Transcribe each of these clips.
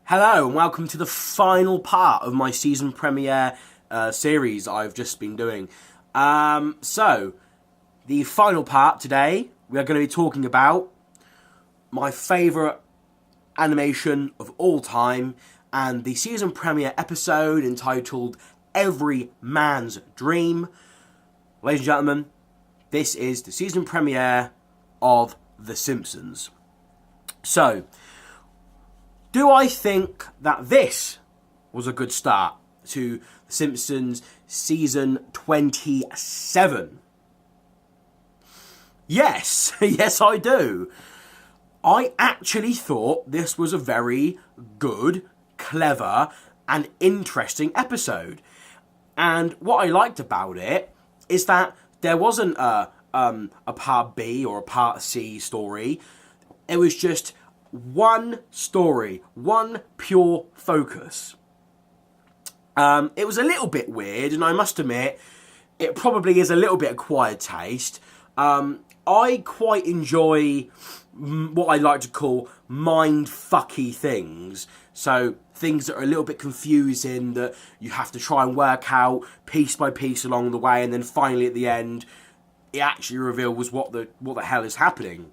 Hello and welcome to the final part of my season premiere series I've just been doing. So, the final part today, we are going to be talking about my favourite animation of all time and the season premiere episode entitled Every Man's Dream. Ladies and gentlemen, this is the season premiere of The Simpsons. So, do I think that this was a good start to The Simpsons season 27? Yes, yes I do. I actually thought this was a very good, clever, and interesting episode. And what I liked about it is that there wasn't a part B or a part C story. It was just one story, one pure focus. It was a little bit weird, and I must admit, it probably is a little bit acquired taste. I quite enjoy what I like to call mind-fucky things. So, things that are a little bit confusing, that you have to try and work out piece by piece along the way, and then finally at the end, it actually reveals what the hell is happening.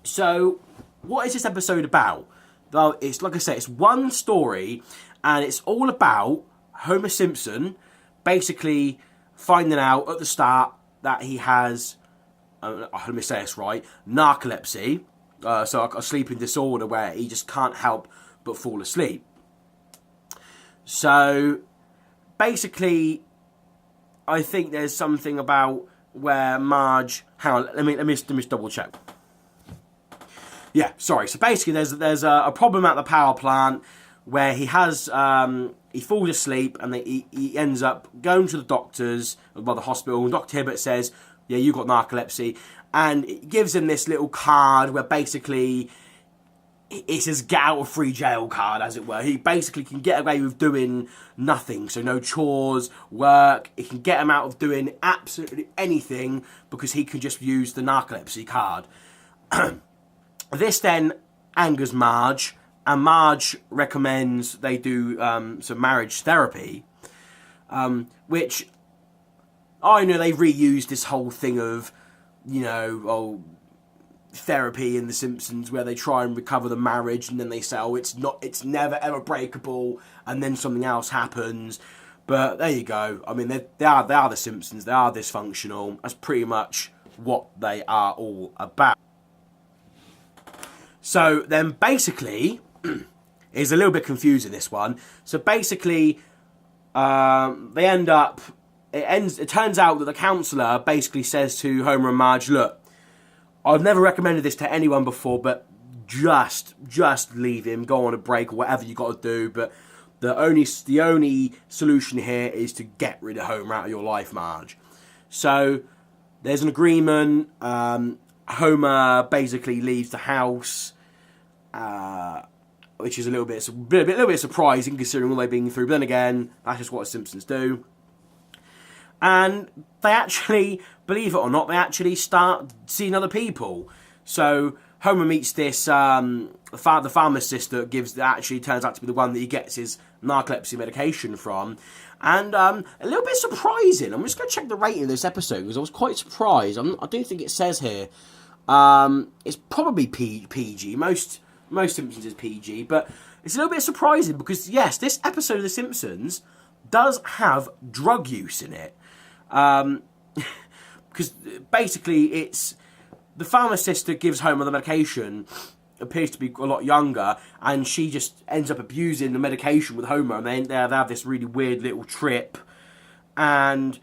So, what is this episode about? Well, it's like I said, it's one story, and it's all about Homer Simpson basically finding out at the start that he has, let me say this right, narcolepsy, so a sleeping disorder where he just can't help but fall asleep. So, basically, I think there's something about where Marge, hang on, let me just double check. Yeah, sorry. So basically, there's a problem at the power plant where he has he falls asleep and he ends up going to the doctors, well, the hospital. And Dr. Hibbert says, "Yeah, you got narcolepsy," and it gives him this little card where basically it's his get out of free jail card, as it were. He basically can get away with doing nothing, so no chores, work. It can get him out of doing absolutely anything because he can just use the narcolepsy card. This then angers Marge, and Marge recommends they do some marriage therapy, which I know they've reused this whole thing of, therapy in The Simpsons where they try and recover the marriage and then they say, it's never ever breakable, and then something else happens. But there you go. I mean, they are The Simpsons. They are dysfunctional. That's pretty much what they are all about. So then basically, it's a little bit confusing, this one. So basically, they end up, it turns out that the counsellor basically says to Homer and Marge, look, I've never recommended this to anyone before, but just leave him, go on a break or whatever you got to do. But the only solution here is to get rid of Homer out of your life, Marge. So there's an agreement. Homer basically leaves the house, which is a little bit surprising considering all they've been through. But then again, that's just what the Simpsons do. And they actually, believe it or not, they actually start seeing other people. So Homer meets this the pharmacist that actually turns out to be the one that he gets his narcolepsy medication from. And a little bit surprising. I'm just going to check the rating of this episode because I was quite surprised. I do think it says here it's probably PG. Most Simpsons is PG, but it's a little bit surprising because yes, this episode of The Simpsons does have drug use in it. Because basically it's the pharmacist that gives Homer the medication appears to be a lot younger, and she just ends up abusing the medication with Homer, and they have this really weird little trip, and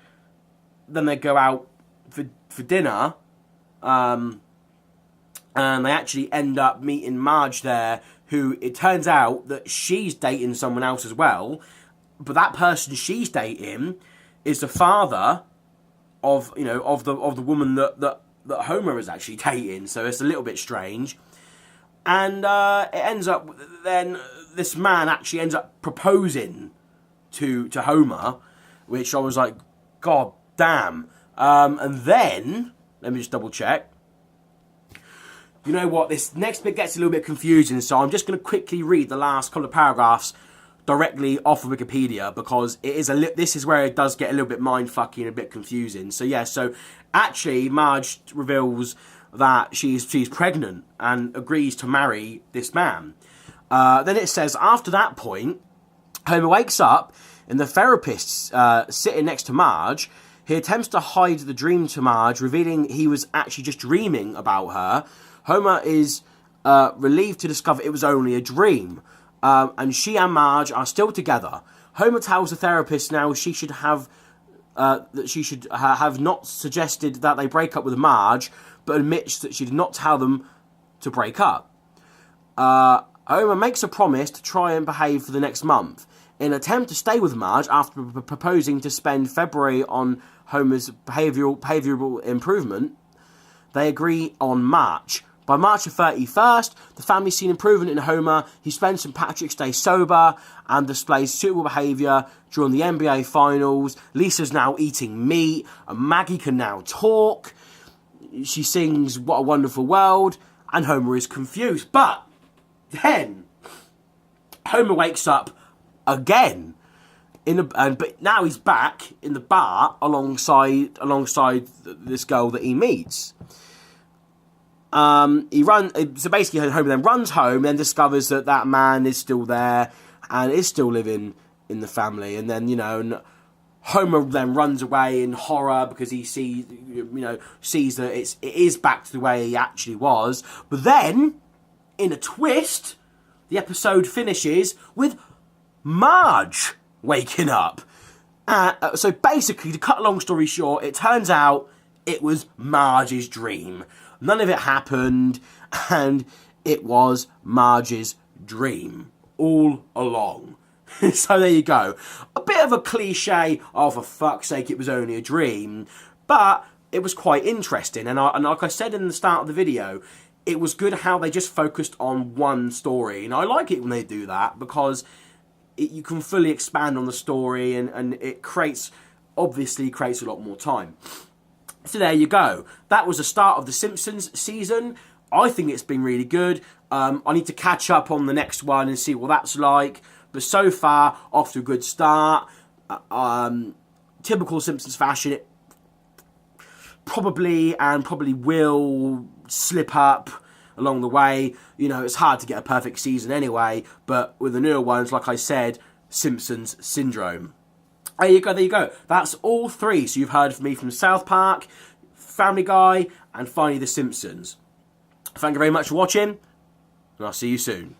then they go out for dinner, and they actually end up meeting Marge there, who it turns out that she's dating someone else as well, but that person she's dating is the father of the woman that Homer is actually dating. So it's a little bit strange. And it ends up then this man actually ends up proposing to Homer, which I was like, God damn. And then let me just double check. you know what, this next bit gets a little bit confusing, so I'm just going to quickly read the last couple of paragraphs directly off of Wikipedia, because it is this is where it does get a little bit mindfucky and a bit confusing. So yeah, so actually Marge reveals that she's pregnant and agrees to marry this man. Then it says, after that point, Homer wakes up and the therapist's sitting next to Marge. He attempts to hide the dream to Marge, revealing he was actually just dreaming about her. Homer is relieved to discover it was only a dream. And she and Marge are still together. Homer tells the therapist now she should have not suggested that they break up with Marge, but admits that she did not tell them to break up. Homer makes a promise to try and behave for the next month. In an attempt to stay with Marge after proposing to spend February on Homer's behavioural improvement, they agree on March. By March the 31st, the family's seen improvement in Homer. He spends St. Patrick's Day sober and displays suitable behaviour during the NBA Finals. Lisa's now eating meat, and Maggie can now talk. She sings "What a Wonderful World," and Homer is confused. But then Homer wakes up again but now he's back in the bar alongside this girl that he meets. So basically Homer then runs home, then discovers that man is still there and is still living in the family, and then Homer then runs away in horror because he sees that it is back to the way he actually was. But then, in a twist, the episode finishes with Marge waking up. So basically, to cut a long story short, it turns out it was Marge's dream. None of it happened, and it was Marge's dream all along. So there you go. A bit of a cliche, oh for fuck's sake, it was only a dream, but it was quite interesting. And like I said in the start of the video, it was good how they just focused on one story. And I like it when they do that, because you can fully expand on the story, and it obviously creates a lot more time. So there you go. That was the start of the Simpsons season. I think it's been really good. I need to catch up on the next one and see what that's like. But so far, off to a good start. Typical Simpsons fashion, it probably will slip up along the way. It's hard to get a perfect season anyway. But with the newer ones, like I said, Simpsons syndrome. There you go. That's all three. So you've heard from me from South Park, Family Guy, and finally The Simpsons. Thank you very much for watching, and I'll see you soon.